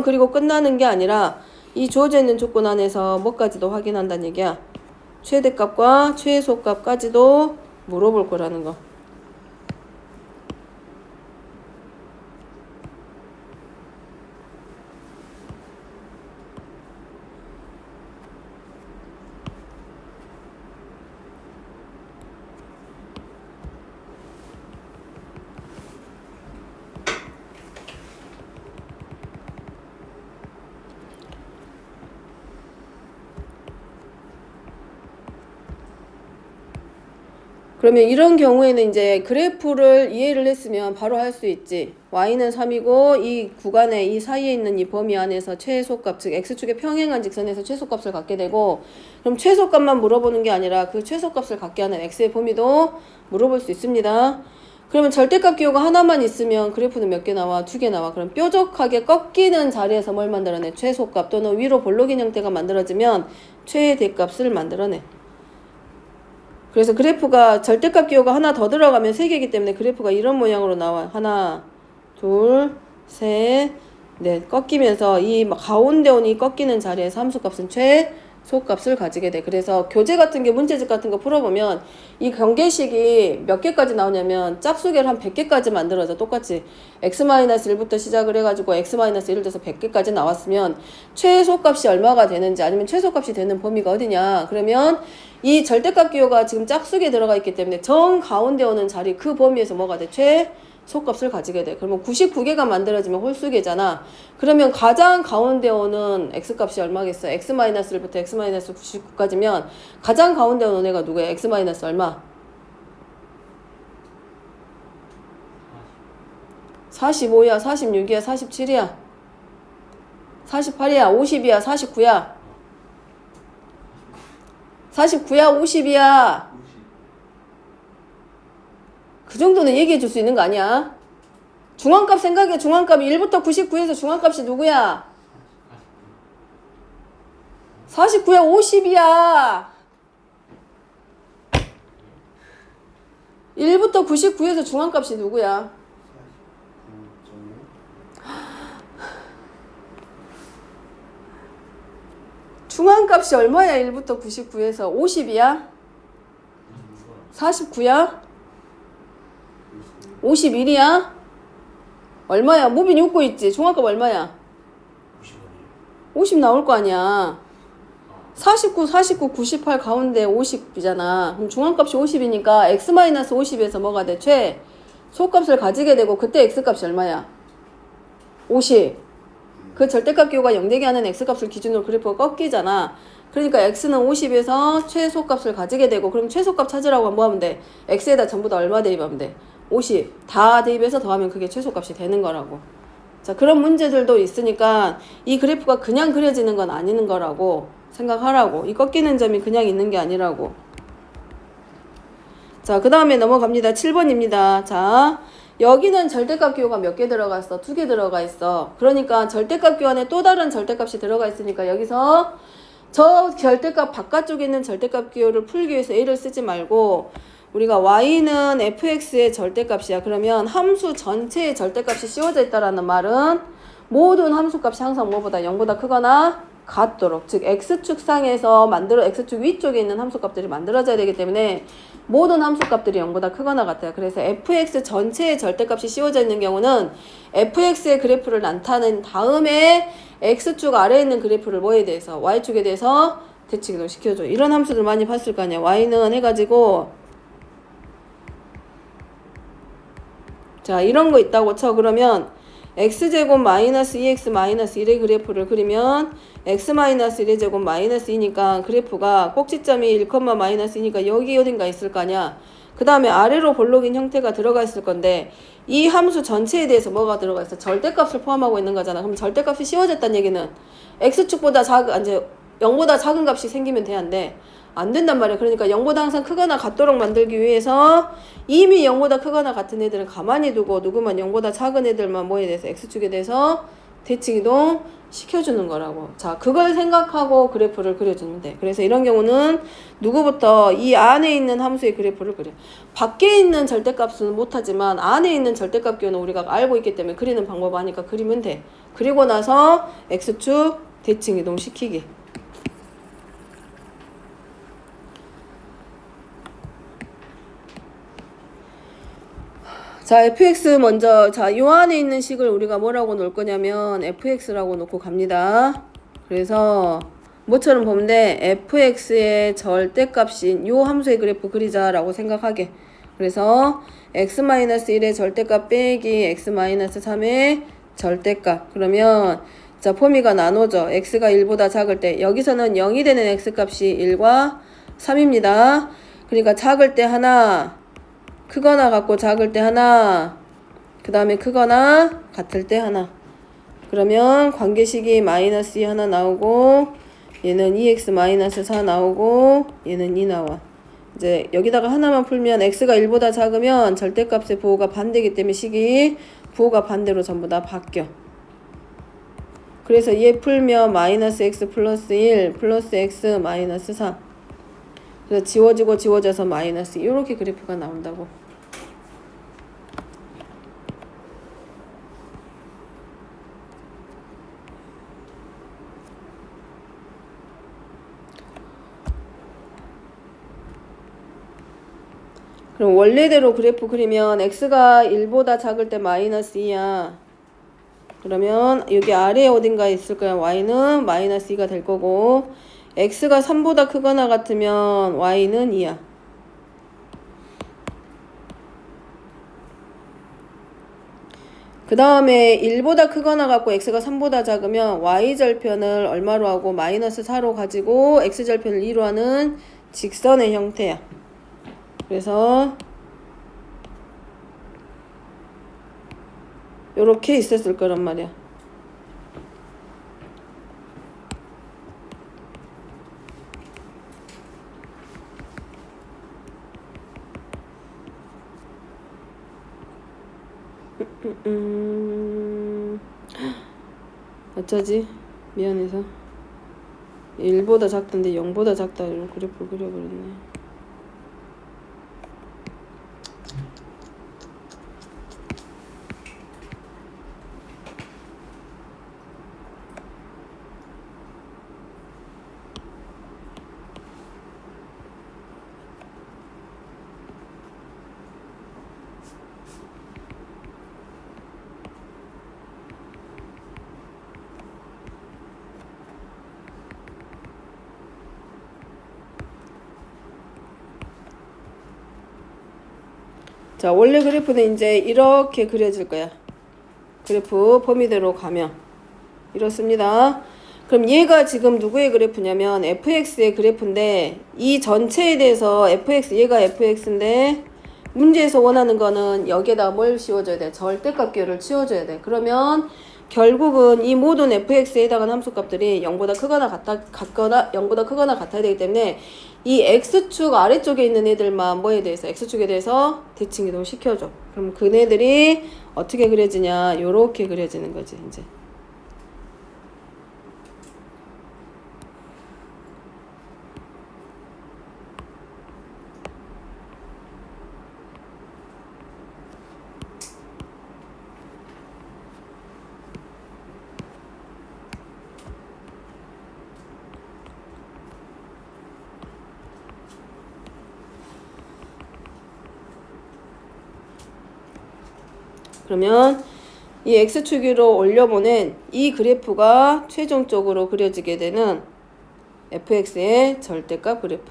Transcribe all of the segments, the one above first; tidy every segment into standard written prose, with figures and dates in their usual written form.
그리고 끝나는 게 아니라 이 주어져 있는 조건 안에서 뭐까지도 확인한다는 얘기야. 최대값과 최소값까지도 물어볼 거라는 거. 그러면 이런 경우에는 이제 그래프를 이해를 했으면 바로 할 수 있지. y는 3이고 이 구간에 이 사이에 있는 이 범위 안에서 최소값, 즉 x축의 평행한 직선에서 최소값을 갖게 되고, 그럼 최소값만 물어보는 게 아니라 그 최소값을 갖게 하는 x의 범위도 물어볼 수 있습니다. 그러면 절대값 기호가 하나만 있으면 그래프는 몇 개 나와? 2개 나와. 그럼 뾰족하게 꺾이는 자리에서 뭘 만들어내? 최소값 또는 위로 볼록인 형태가 만들어지면 최대값을 만들어내. 그래서 그래프가 절대값 기호가 하나 더 들어가면 3개이기 때문에 그래프가 이런 모양으로 나와. 하나, 둘, 셋, 넷. 꺾이면서 이 가운데 온 이 꺾이는 자리에서 함수값은 최소값을 가지게 돼. 그래서 교재 같은 게 문제집 같은 거 풀어보면 이 경계식이 몇 개까지 나오냐면 짝수계를 한 100개까지 만들어져. 똑같이 x-1부터 시작을 해가지고 x-1을 들어서 100개까지 나왔으면 최소값이 얼마가 되는지 아니면 최소값이 되는 범위가 어디냐. 그러면 이 절대값 기호가 지금 짝수계에 들어가 있기 때문에 정 가운데 오는 자리 그 범위에서 뭐가 돼? 최소값을 가지게 돼. 그러면 99개가 만들어지면 홀수계잖아. 그러면 가장 가운데 오는 x값이 얼마겠어? x-1부터 x-99까지면 가장 가운데 오는 애가 누구야? x- 얼마? 45야, 46이야, 47이야, 48이야, 50이야, 49야, 49야, 50이야. 그 정도는 얘기해 줄 수 있는 거 아니야? 중앙값 생각해. 중앙값이 1부터 99에서 중앙값이 누구야? 49야, 50이야. 1부터 99에서 중앙값이 누구야? 중앙값이 얼마야? 1부터 99에서 50이야? 49야? 51이야? 얼마야? 무빈이 웃고 있지? 중앙값 얼마야? 50 나올 거 아니야. 49, 98 가운데 50이잖아. 그럼 중앙값이 50이니까 x-50에서 뭐가 돼? 최소값을 가지게 되고 그때 x값이 얼마야? 50. 그 절대값 기호가 0되게 하는 x값을 기준으로 그래프가 꺾이잖아. 그러니까 x는 50에서 최소값을 가지게 되고 그럼 최소값 찾으라고 뭐 하면 돼? x에다 전부 다 얼마 대입하면 돼? 50. 다 대입해서 더하면 그게 최소값이 되는 거라고. 자, 그런 문제들도 있으니까 이 그래프가 그냥 그려지는 건 아닌 거라고 생각하라고. 이 꺾이는 점이 그냥 있는 게 아니라고. 자, 그 다음에 넘어갑니다. 7번입니다. 자, 여기는 절대값 기호가 몇 개 들어갔어? 2개 들어가 있어. 그러니까 절대값 기호 안에 또 다른 절대값이 들어가 있으니까 여기서 저 절대값 바깥쪽에 있는 절대값 기호를 풀기 위해서 a를 쓰지 말고 우리가 y는 fx의 절대값이야. 그러면 함수 전체의 절대값이 씌워져 있다라는 말은 모든 함수값이 항상 뭐보다 0보다 크거나 같도록, 즉 x축상에서 x축 위쪽에 있는 함수값들이 만들어져야 되기 때문에 모든 함수값들이 0보다 크거나 같아요. 그래서 fx 전체의 절대값이 씌워져 있는 경우는 fx의 그래프를 나타낸 다음에 x축 아래에 있는 그래프를 뭐에 대해서 y축에 대해서 대칭을 시켜줘. 이런 함수들 많이 봤을 거 아니야. y는 해가지고 자, 이런 거 있다고 쳐. 그러면 x제곱 마이너스 2x 마이너스 1의 그래프를 그리면 x 마이너스 1의 제곱 마이너스 2니까 그래프가 꼭지점이 1, 마이너스 2니까 여기 어딘가 있을 거 아니야. 그 다음에 아래로 볼록인 형태가 들어가 있을 건데 이 함수 전체에 대해서 뭐가 들어가 있어? 절대값을 포함하고 있는 거잖아. 그럼 절대값이 씌워졌다는 얘기는 x축보다 작은, 이제 0보다 작은 값이 생기면 돼, 안 돼? 안 된단 말이야. 그러니까 0보다 항상 크거나 같도록 만들기 위해서 이미 0보다 크거나 같은 애들은 가만히 두고 누구만 0보다 작은 애들만 뭐에 대해서 x축에 대해서 대칭이동 시켜주는 거라고. 자, 그걸 생각하고 그래프를 그려주면 돼. 그래서 이런 경우는 누구부터 이 안에 있는 함수의 그래프를 그려. 밖에 있는 절대값은 못하지만 안에 있는 절대값 기호는 우리가 알고 있기 때문에 그리는 방법 아니까 그리면 돼. 그리고 나서 x축 대칭이동 시키기. 자, fx 먼저, 자, 요 안에 있는 식을 우리가 뭐라고 놓을 거냐면 fx라고 놓고 갑니다. 그래서 뭐처럼 보면 돼? fx의 절대값인 요 함수의 그래프 그리자라고 생각하게. 그래서 x-1의 절대값 빼기 x-3의 절대값. 그러면 자, 범위가 나눠져. x가 1보다 작을 때 여기서는 0이 되는 x값이 1과 3입니다. 그러니까 작을 때 하나, 크거나 같고 작을 때 하나, 그 다음에 크거나 같을 때 하나. 그러면 관계식이 마이너스 2 하나 나오고 얘는 2x-4 나오고 얘는 2 나와. 이제 여기다가 하나만 풀면 x가 1보다 작으면 절대값의 부호가 반대이기 때문에 식이 부호가 반대로 전부 다 바뀌어. 그래서 얘 풀면 마이너스 x 플러스 1 플러스 x 마이너스 4. 그래서 지워지고 지워져서 마이너스 이렇게 그래프가 나온다고. 그럼 원래대로 그래프 그리면 x가 1보다 작을 때 마이너스 2야. 그러면 여기 아래에 어딘가에 있을 거야. y는 마이너스 2가 될 거고 x가 3보다 크거나 같으면 y는 2야. 그 다음에 1보다 크거나 같고 x가 3보다 작으면 y절편을 얼마로 하고 마이너스 4로 가지고 x절편을 2로 하는 직선의 형태야. 그래서 요렇게 있었을 거란 말이야. 어쩌지? 미안해서 1보다 작던데 0보다 작다 이런 그래프를 그려버렸네. 자, 원래 그래프는 이제 이렇게 그려질 거야. 그래프 범위대로 가면 이렇습니다. 그럼 얘가 지금 누구의 그래프냐면 fx의 그래프인데 이 전체에 대해서 fx, 얘가 fx인데 문제에서 원하는 거는 여기에다 뭘 씌워줘야 돼? 절대값 기호를 치워줘야 돼. 그러면 결국은 이 모든 fx에 해당하는 함수값들이 0보다 크거나 같거나 0보다 크거나 같아야 되기 때문에 이 x축 아래쪽에 있는 애들만 뭐에 대해서 x축에 대해서 대칭이동 시켜줘. 그럼 그네들이 어떻게 그려지냐? 요렇게 그려지는 거지 이제. 그러면 이 x축 위로 올려보낸 이 그래프가 최종적으로 그려지게 되는 fx의 절대값 그래프.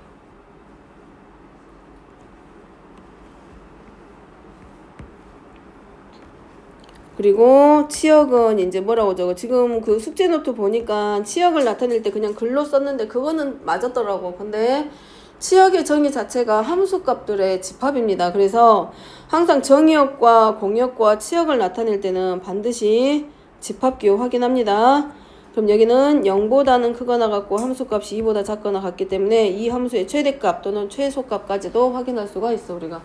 그리고 치역은 이제 뭐라고 적어? 지금 그 숙제 노트 보니까 치역을 나타낼 때 그냥 글로 썼는데 그거는 맞았더라고. 근데 치역의 정의 자체가 함수값들의 집합입니다. 그래서 항상 정의역과 공역과 치역을 나타낼 때는 반드시 집합기호 확인합니다. 그럼 여기는 0보다는 크거나 같고 함수값이 2보다 작거나 같기 때문에 이 함수의 최대값 또는 최소값까지도 확인할 수가 있어 우리가.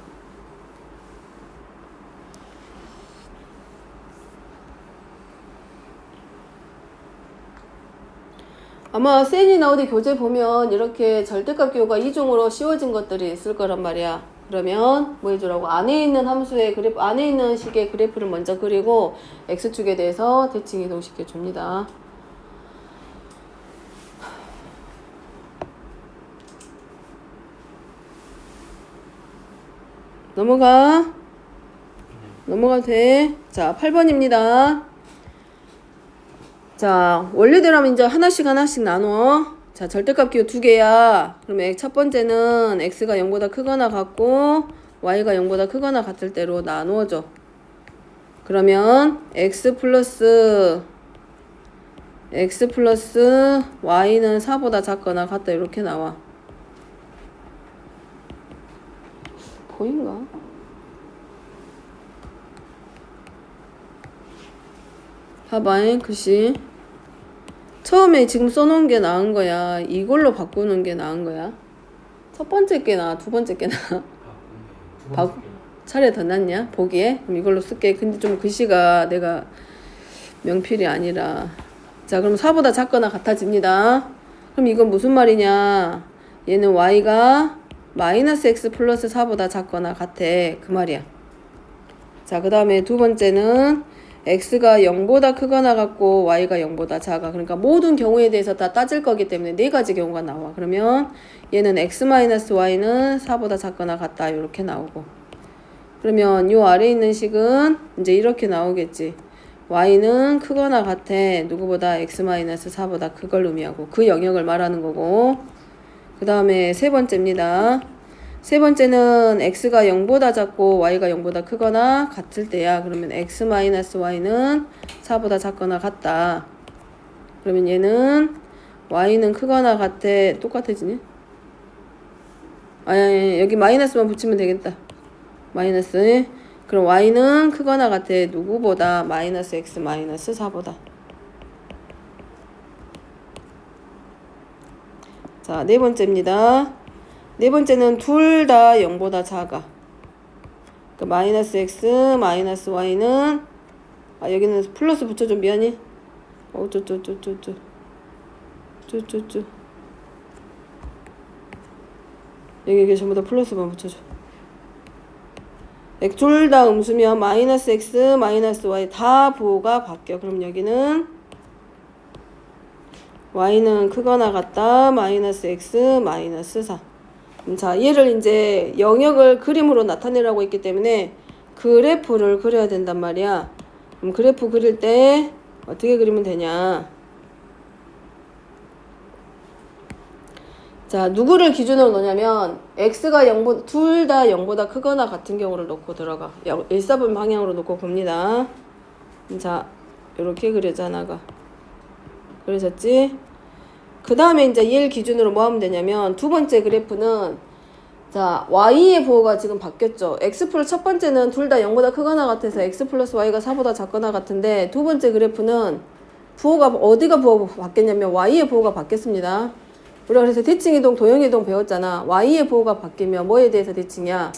아마 센이나 어디 교재 보면 이렇게 절대값 기호가 이중으로 씌워진 것들이 있을 거란 말이야. 그러면 뭐 해주라고? 안에 있는 함수의 그래프, 안에 있는 식의 그래프를 먼저 그리고 x축에 대해서 대칭 이동시켜 줍니다. 넘어가도 돼. 자, 8번입니다. 자, 원래대로 하면 이제 하나씩 나눠. 자, 절대값 기호 2개야. 그러면 첫 번째는 x가 0보다 크거나 같고 y가 0보다 크거나 같을 때로 나누어줘. 그러면 x 플러스 y는 4보다 작거나 같다 이렇게 나와. 보인가? 봐봐, 글씨. 처음에 지금 써놓은 게 나은 거야? 이걸로 바꾸는 게 나은 거야? 첫 번째 게 나아? 두 번째 게 나아? 차라리 더 낫냐? 보기에? 그럼 이걸로 쓸게. 근데 좀 글씨가 내가 명필이 아니라. 자, 그럼 4보다 작거나 같아집니다. 그럼 이건 무슨 말이냐? 얘는 y가 마이너스 x 플러스 4보다 작거나 같아. 그 말이야. 자, 그 다음에 두 번째는 x가 0보다 크거나 같고 y가 0보다 작아. 그러니까 모든 경우에 대해서 다 따질 거기 때문에 네 가지 경우가 나와. 그러면 얘는 x-y는 4보다 작거나 같다. 이렇게 나오고. 그러면 요 아래에 있는 식은 이제 이렇게 나오겠지. y는 크거나 같아. 누구보다 x-4보다 그걸 의미하고 그 영역을 말하는 거고. 그 다음에 세 번째입니다. 세 번째는 x가 0보다 작고 y가 0보다 크거나 같을 때야. 그러면 x-y는 4보다 작거나 같다. 그러면 얘는 y는 크거나 같아. 똑같아지네? 아니, 여기 마이너스만 붙이면 되겠다. 마이너스. 그럼 y는 크거나 같아. 누구보다? 마이너스 x 마이너스 4보다. 자, 네 번째입니다. 네 번째는 둘 다 0보다 작아. 그 마이너스 x 마이너스 y는 여기는 플러스 붙여줘. 미안해. 여기 전부 다 플러스만 붙여줘. 둘 다 음수면 마이너스 x 마이너스 y 다 부호가 바뀌어. 그럼 여기는 y는 크거나 같다. 마이너스 x 마이너스 4. 자, 얘를 이제 영역을 그림으로 나타내라고 했기 때문에 그래프를 그려야 된단 말이야. 그럼 그래프 그릴 때 어떻게 그리면 되냐? 자, 누구를 기준으로 놓냐면 x가 0보다 둘 다 0보다 크거나 같은 경우를 놓고 들어가. 1사분 방향으로 놓고 봅니다. 자, 이렇게 그려잖아가. 그러셨지? 그 다음에 이제 얘를 기준으로 뭐 하면 되냐면 두 번째 그래프는 자, y의 부호가 지금 바뀌었죠. x 플러스 첫 번째는 둘 다 0보다 크거나 같아서 x 플러스 y가 4보다 작거나 같은데 두 번째 그래프는 부호가 어디가 부호가 바뀌었냐면 y의 부호가 바뀌었습니다. 우리가 그래서 대칭이동, 도형이동 배웠잖아. y의 부호가 바뀌면 뭐에 대해서 대칭이야?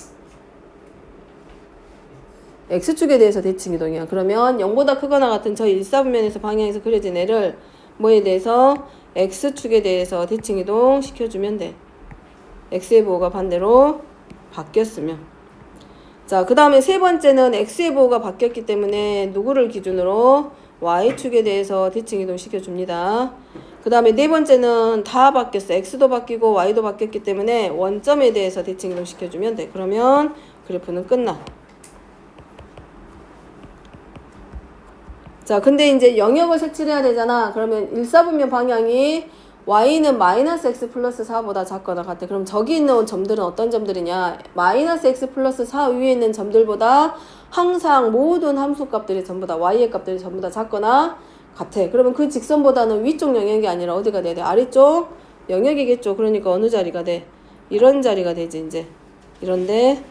x축에 대해서 대칭이동이야. 그러면 0보다 크거나 같은 저 1사분면에서 방향에서 그려진 애를 뭐에 대해서? x축에 대해서 대칭이동 시켜주면 돼. x의 부호가 반대로 바뀌었으면. 자, 그 다음에 세 번째는 x의 부호가 바뀌었기 때문에 누구를 기준으로? y축에 대해서 대칭이동 시켜줍니다. 그 다음에 네 번째는 다 바뀌었어. x도 바뀌고 y도 바뀌었기 때문에 원점에 대해서 대칭이동 시켜주면 돼. 그러면 그래프는 끝나. 자, 근데 이제 영역을 색칠해야 되잖아. 그러면 1사분면 방향이 y는 마이너스 x 플러스 4보다 작거나 같아. 그럼 저기 있는 점들은 어떤 점들이냐? 마이너스 x 플러스 4 위에 있는 점들보다 항상 모든 함수값들이 전부 다 y의 값들이 전부 다 작거나 같아. 그러면 그 직선보다는 위쪽 영역이 아니라 어디가 돼야 돼? 아래쪽 영역이겠죠. 그러니까 어느 자리가 돼? 이런 자리가 되지 이제. 이런데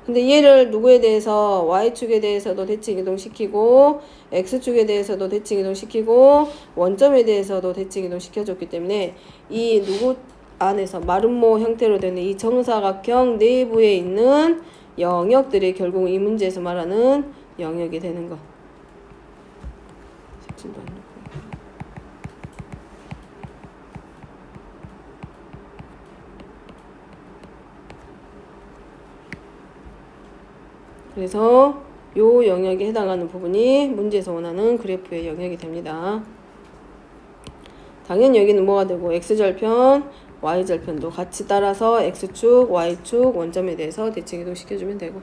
근데 얘를 누구에 대해서 y축에 대해서도 대칭 이동시키고 x축에 대해서도 대칭 이동시키고 원점에 대해서도 대칭 이동시켜줬기 때문에 이 누구 안에서 마름모 형태로 되는 이 정사각형 내부에 있는 영역들이 결국 이 문제에서 말하는 영역이 되는 거. 그래서 요 영역에 해당하는 부분이 문제에서 원하는 그래프의 영역이 됩니다. 당연히 여기는 뭐가 되고 x절편, y절편도 같이 따라서 x축, y축 원점에 대해서 대칭 이동시켜주면 되고.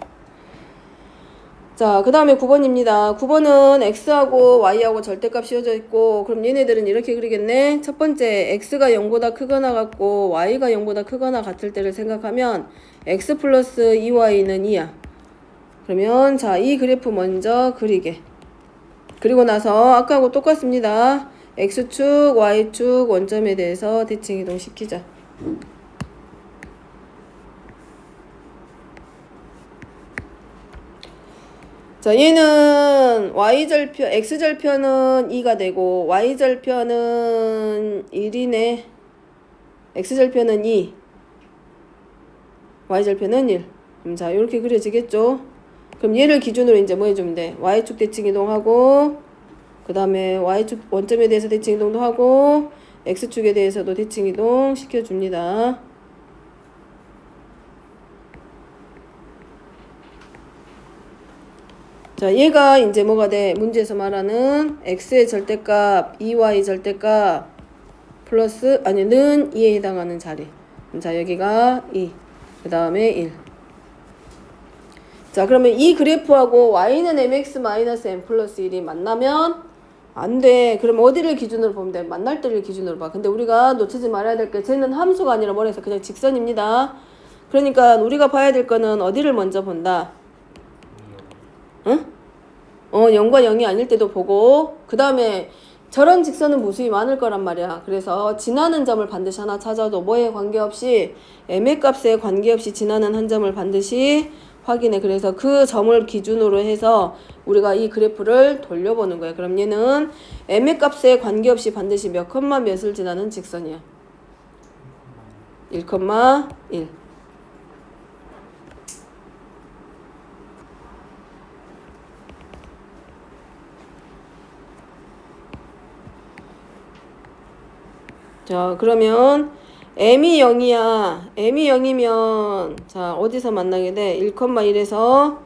자, 그 다음에 9번입니다. 9번은 x하고 y하고 절대값 씌워져 있고, 그럼 얘네들은 이렇게 그리겠네. 첫 번째 x가 0보다 크거나 같고 y가 0보다 크거나 같을 때를 생각하면 x 플러스 2y는 2야. 그러면 자, 이 그래프 먼저 그리게. 그리고 나서 아까하고 똑같습니다. x축, y축 원점에 대해서 대칭 이동시키자. 자, 얘는 y절편, x절편은 2가 되고 y절편은 1이네. x절편은 2, y절편은 1. 자, 이렇게 그려지겠죠? 그럼 얘를 기준으로 이제 뭐 해주면 돼? y축 대칭 이동하고, 그 다음에 y축 원점에 대해서 대칭 이동도 하고, x축에 대해서도 대칭 이동 시켜줍니다. 자, 얘가 이제 뭐가 돼? 문제에서 말하는 x의 절대값, 2y 절대값 플러스 는 2에 해당하는 자리. 자, 여기가 2, 그 다음에 1. 자, 그러면 이 그래프하고 y는 mx-n 플러스 1이 만나면 안 돼. 그럼 어디를 기준으로 보면 돼? 만날 때를 기준으로 봐. 근데 우리가 놓치지 말아야 될 게 쟤는 함수가 아니라 뭐라 해서 그냥 직선입니다. 그러니까 우리가 봐야 될 거는 어디를 먼저 본다? 응? 0과 0이 아닐 때도 보고, 그 다음에 저런 직선은 무수히 많을 거란 말이야. 그래서 지나는 점을 반드시 하나 찾아도 뭐에 관계없이 m의 값에 관계없이 지나는 한 점을 반드시 확인해. 그래서 그 점을 기준으로 해서 우리가 이 그래프를 돌려보는 거야. 그럼 얘는 m의 값에 관계없이 반드시 몇 컴마 몇을 지나는 직선이야. 1,1. 자, 그러면 m이 0이야. m이 0이면 자, 어디서 만나게 돼? 1,1에서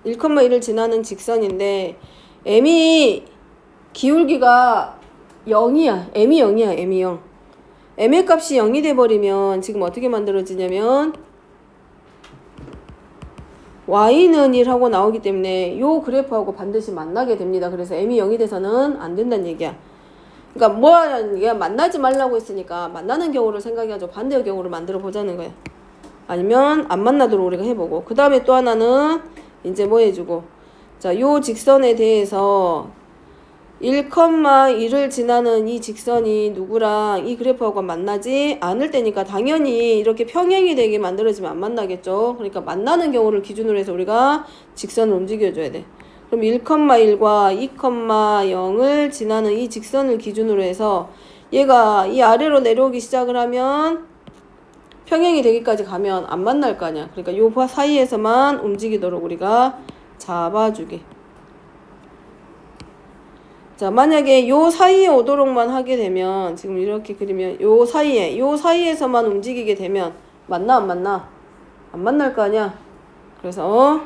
1,1을 지나는 직선인데 m이 기울기가 0이야. m이 0이야. m이 0. m의 값이 0이 돼버리면 지금 어떻게 만들어지냐면 y는 1하고 나오기 때문에 요 그래프하고 반드시 만나게 됩니다. 그래서 m이 0이 돼서는 안 된다는 얘기야. 그러니까 뭐하는 게 만나지 말라고 했으니까 만나는 경우를 생각해야죠. 반대의 경우를 만들어 보자는 거야. 아니면 안 만나도록 우리가 해보고, 그 다음에 또 하나는 이제 뭐 해주고, 자, 요 직선에 대해서 1,1을 지나는 이 직선이 누구랑 이 그래프하고 만나지 않을 때니까 당연히 이렇게 평행이 되게 만들어지면 안 만나겠죠. 그러니까 만나는 경우를 기준으로 해서 우리가 직선을 움직여줘야 돼. 그럼 1,1과 2,0을 지나는 이 직선을 기준으로 해서 얘가 이 아래로 내려오기 시작을 하면 평행이 되기까지 가면 안 만날 거 아니야. 그러니까 요 사이에서만 움직이도록 우리가 잡아주기. 자, 만약에 요 사이에 오도록만 하게 되면 지금 이렇게 그리면 요 사이에서만 움직이게 되면 만나 안 만나? 안 만날 거 아니야. 그래서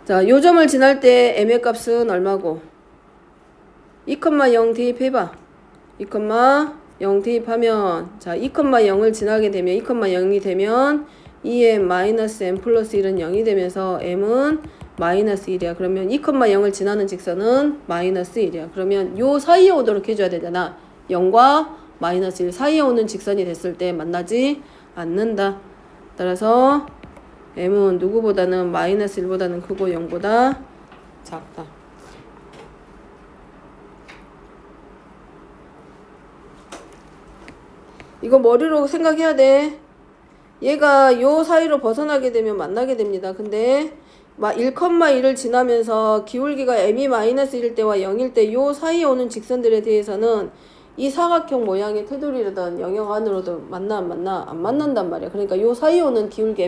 자, 요 점을 지날 때 m의 값은 얼마고? 2,0 대입해봐. 2,0 대입하면 자, 2,0을 지나게 되면 2,0이 되면 2m-n 플러스 1은 0이 되면서 m은 마이너스 1이야. 그러면 2,0을 지나는 직선은 마이너스 1이야. 그러면 요 사이에 오도록 해줘야 되잖아. 0과 마이너스 1 사이에 오는 직선이 됐을 때 만나지 않는다. 따라서 m은 누구보다는 마이너스 1보다는 크고 0보다 작다. 이거 머리로 생각해야 돼. 얘가 요 사이로 벗어나게 되면 만나게 됩니다. 근데 1,1을 지나면서 기울기가 m이 마이너스 1일 때와 0일 때 요 사이에 오는 직선들에 대해서는 이 사각형 모양의 테두리로든 영역 안으로든 만나 안 만나? 안 만난단 말이야. 그러니까 요 사이에 오는 기울기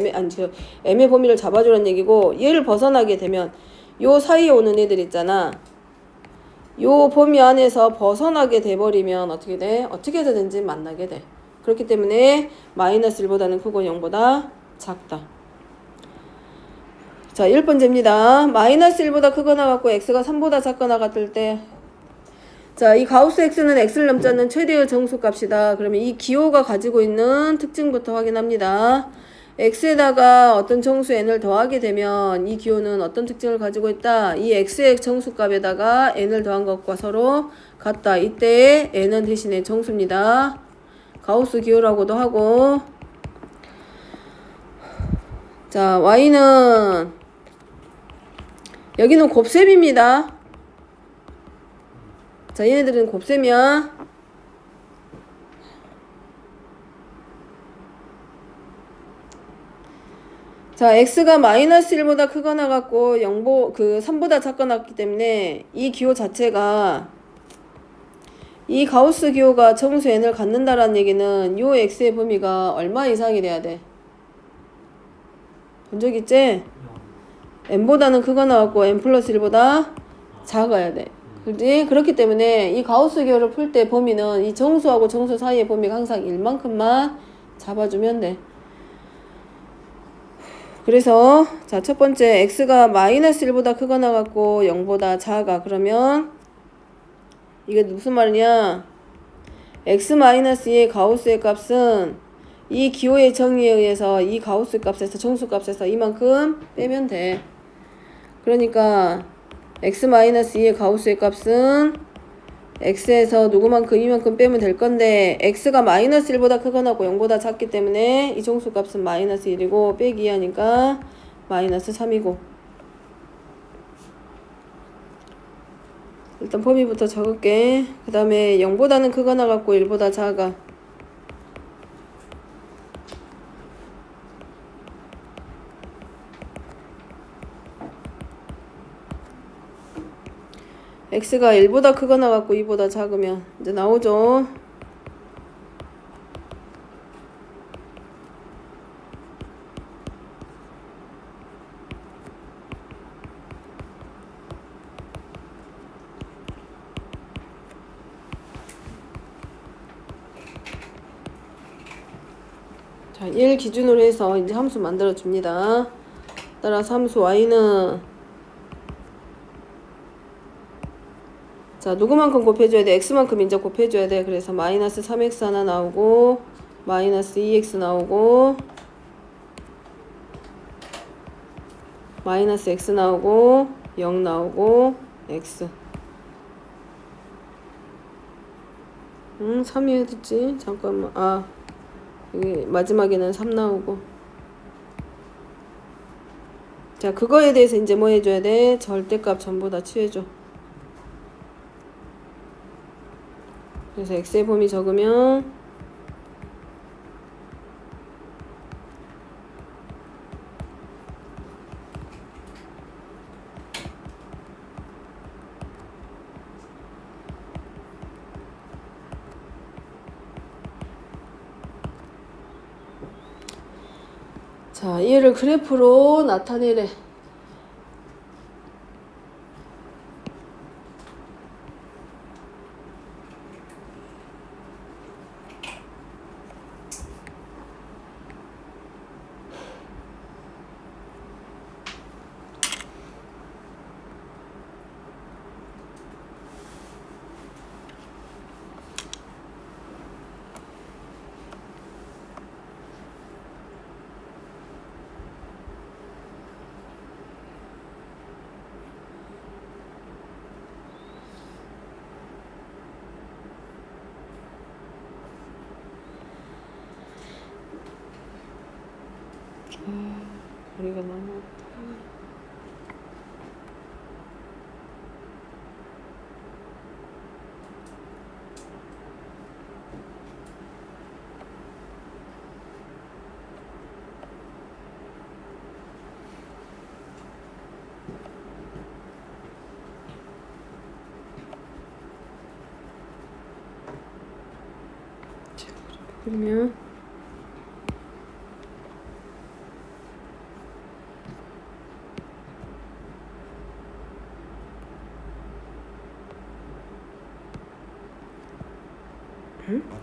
m의 범위를 잡아주라는 얘기고, 얘를 벗어나게 되면 요 사이에 오는 애들 있잖아. 요 범위 안에서 벗어나게 돼버리면 어떻게 돼? 어떻게 해서든지 만나게 돼. 그렇기 때문에 마이너스 1보다는 크고 0보다 작다. 자, 1번째입니다. 마이너스 1보다 크거나 같고 x가 3보다 작거나 같을 때, 자, 이 가우스 x는 x를 넘지 않는 최대의 정수값이다. 그러면 이 기호가 가지고 있는 특징부터 확인합니다. x에다가 어떤 정수 n을 더하게 되면 이 기호는 어떤 특징을 가지고 있다. 이 x의 정수값에다가 n을 더한 것과 서로 같다. 이때 n은 대신에 정수입니다. 가우스 기호라고도 하고, 자, y는 여기는 곱셈입니다. 자, 얘네들은 곱셈이야. 자, x가 마이너스 1보다 크거나 같고 3보다 작거나 같기 때문에 이 기호 자체가, 이 가우스 기호가 정수 n을 갖는다라는 얘기는 요 x의 범위가 얼마 이상이 돼야 돼? 본 적 있지? n보다는 크거나 같고 n 플러스 1보다 작아야 돼. 그지? 그렇기 때문에 이 가우스 기호를 풀 때 범위는 이 정수하고 정수 사이의 범위가 항상 1만큼만 잡아주면 돼. 그래서 자, 첫 번째 x가 마이너스 1보다 크거나 같고 0보다 작아. 그러면 이게 무슨 말이냐? x 마이너스 2의 가우스의 값은 이 기호의 정의에 의해서 이 가우스 값에서 정수 값에서 이만큼 빼면 돼. 그러니까 x 마이너스 2의 가우스의 값은 x에서 누구만큼 이만큼 빼면 될 건데, x가 마이너스 1보다 크거나 하고 0보다 작기 때문에 이 정수 값은 마이너스 1이고 빼기 2 하니까 마이너스 3이고. 일단 범위부터 적을게. 그 다음에 0보다는 크거나 같고 1보다 작아. x가 1보다 크거나 같고 2보다 작으면 이제 나오죠. 자, 1 기준으로 해서 이제 함수 만들어 줍니다. 따라서 함수 y는, 자, 누구만큼 곱해줘야 돼? x만큼 이제 곱해줘야 돼. 그래서 마이너스 3x 하나 나오고 마이너스 2x 나오고 마이너스 x 나오고 0 나오고 x. 3이 어딨지? 잠깐만. 아, 여기 마지막에는 3 나오고. 자, 그거에 대해서 이제 뭐 해줘야 돼? 절대값 전부 다 취해줘. 그래서 x의 범위 적으면 자, 얘를 그래프로 나타내래. 우리가 너무 그러면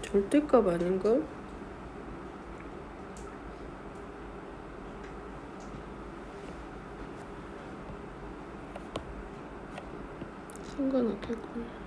절대값 아닌가? 상관없겠군.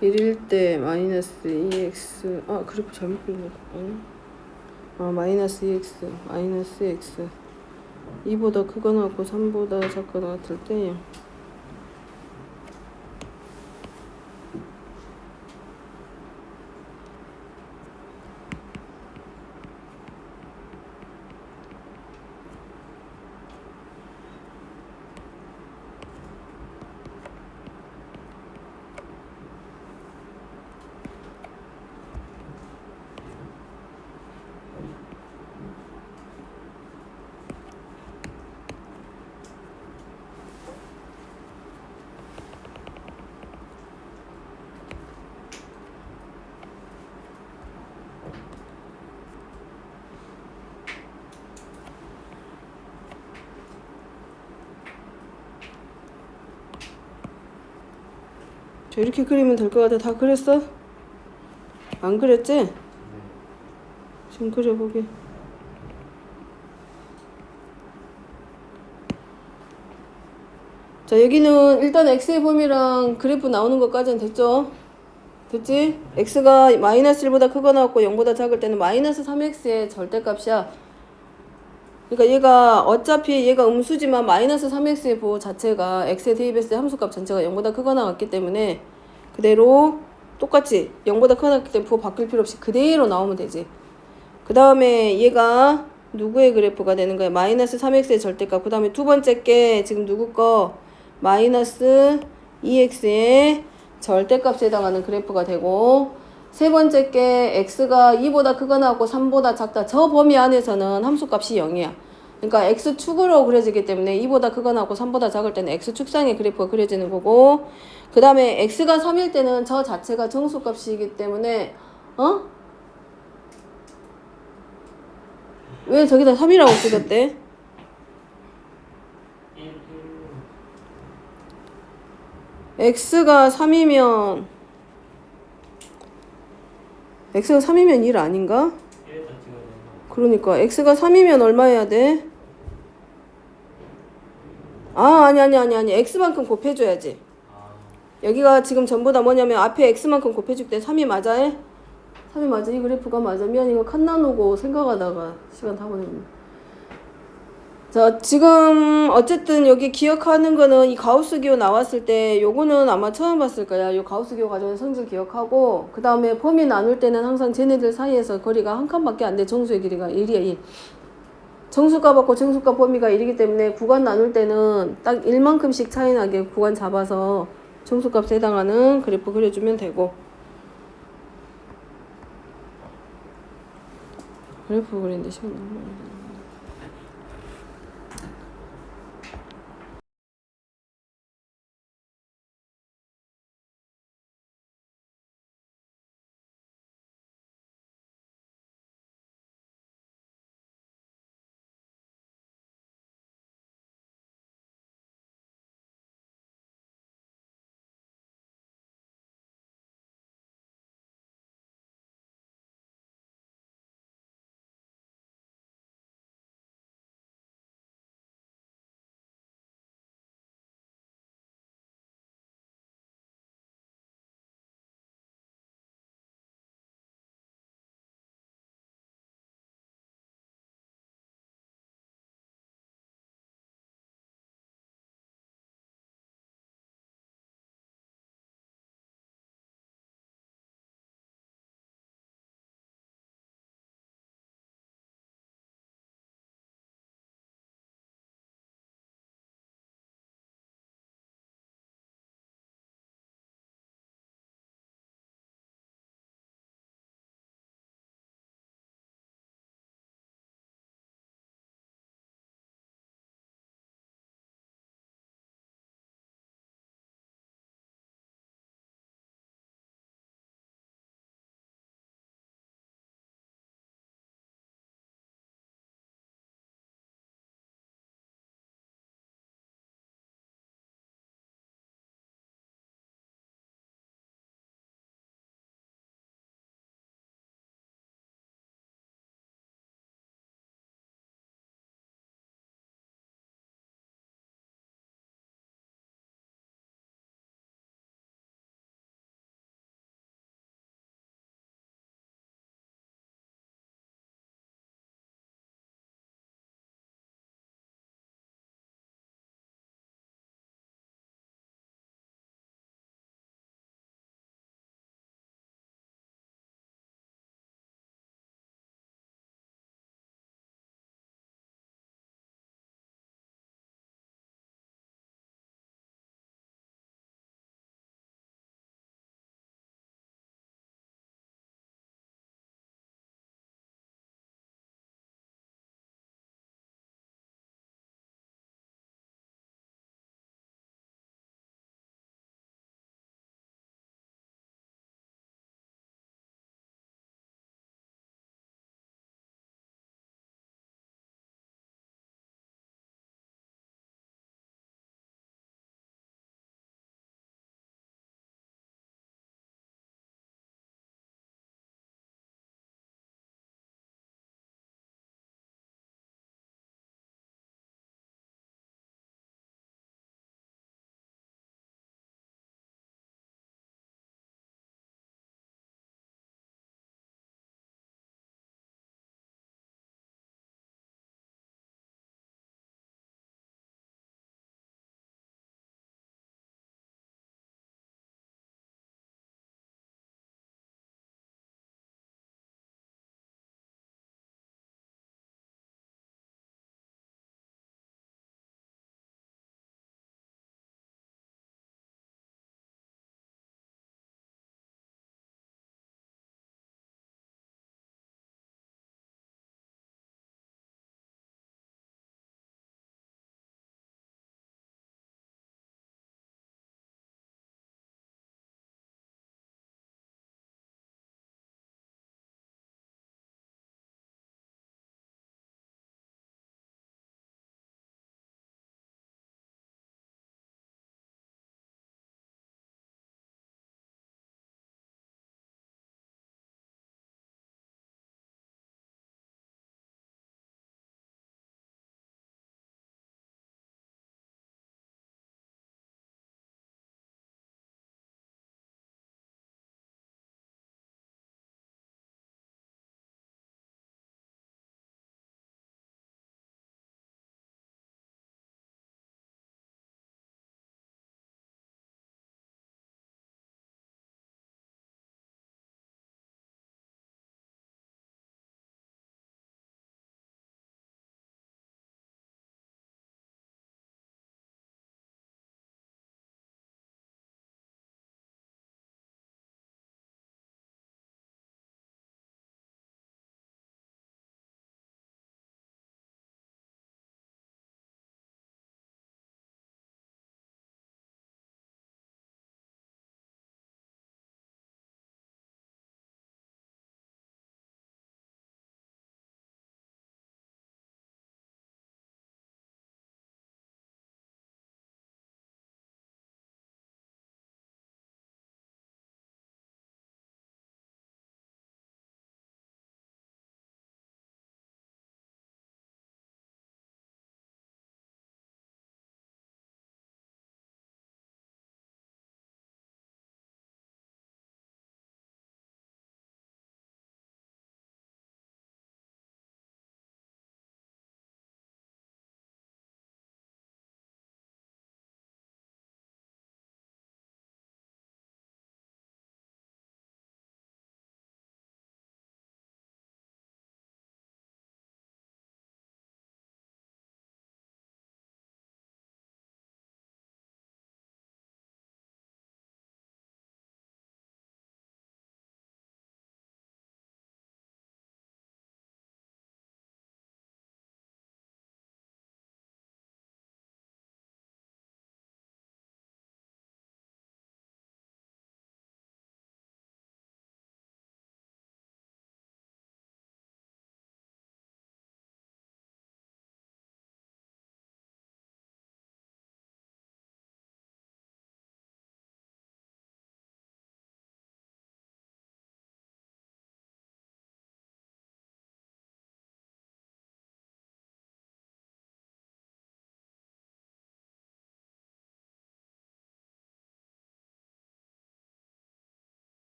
일일 때 마이너스 2x 그래프 잘못 그렸네. 마이너스 2x 마이너스 x 2보다 크거나 같고 3보다 작거나 같을 때 자, 이렇게 그리면 될 것 같아. 다 그렸어? 안 그렸지? 지금 그려보게. 자, 여기는 일단 x의 범위랑 그래프 나오는 것까지는 됐죠? 됐지? x가 마이너스 1보다 크거나 같고 0보다 작을 때는 마이너스 3x의 절대값이야. 그러니까 얘가 어차피 얘가 음수지만 마이너스 3x의 부호 자체가 x에 대입했을 때 함수값 전체가 0보다 크거나 같기 때문에 그대로 똑같이 0보다 크거나 같기 때문에 부호 바뀔 필요 없이 그대로 나오면 되지. 그 다음에 얘가 누구의 그래프가 되는 거야? 마이너스 3x의 절대값. 그 다음에 두 번째 게 지금 누구 거? 마이너스 2x의 절대값에 해당하는 그래프가 되고, 세 번째 게 x가 2보다 크거나 같고 3보다 작다. 저 범위 안에서는 함수값이 0이야. 그러니까 x축으로 그려지기 때문에 2보다 크거나 같고 3보다 작을 때는 x축상의 그래프가 그려지는 거고, 그 다음에 x가 3일 때는 저 자체가 정수값이기 때문에 왜 저기다 3이라고 찍었대? x가 3이면 1 아닌가? 그러니까 x가 3이면 얼마 해야 돼? 아니 x만큼 곱해줘야지. 여기가 지금 전부 다 뭐냐면 앞에 x만큼 곱해줄 때 3이 맞아 해? 3이 맞아. 이 그래프가 맞아. 미안, 이거 칸 나누고 생각하다가 시간 다 보냈네. 자, 지금 어쨌든 여기 기억하는 거는 이 가우스 기호 나왔을 때 요거는 아마 처음 봤을 거야. 요 가우스 기호 가져온 성질 기억하고, 그 다음에 범위 나눌 때는 항상 쟤네들 사이에서 거리가 한 칸밖에 안 돼. 정수의 길이가 1이야 1. 정수값 받고 정수값 범위가 1이기 때문에 구간 나눌 때는 딱 1만큼씩 차이 나게 구간 잡아서 정수값에 해당하는 그래프 그려주면 되고, 그래프 그리는데 시간 너무 많이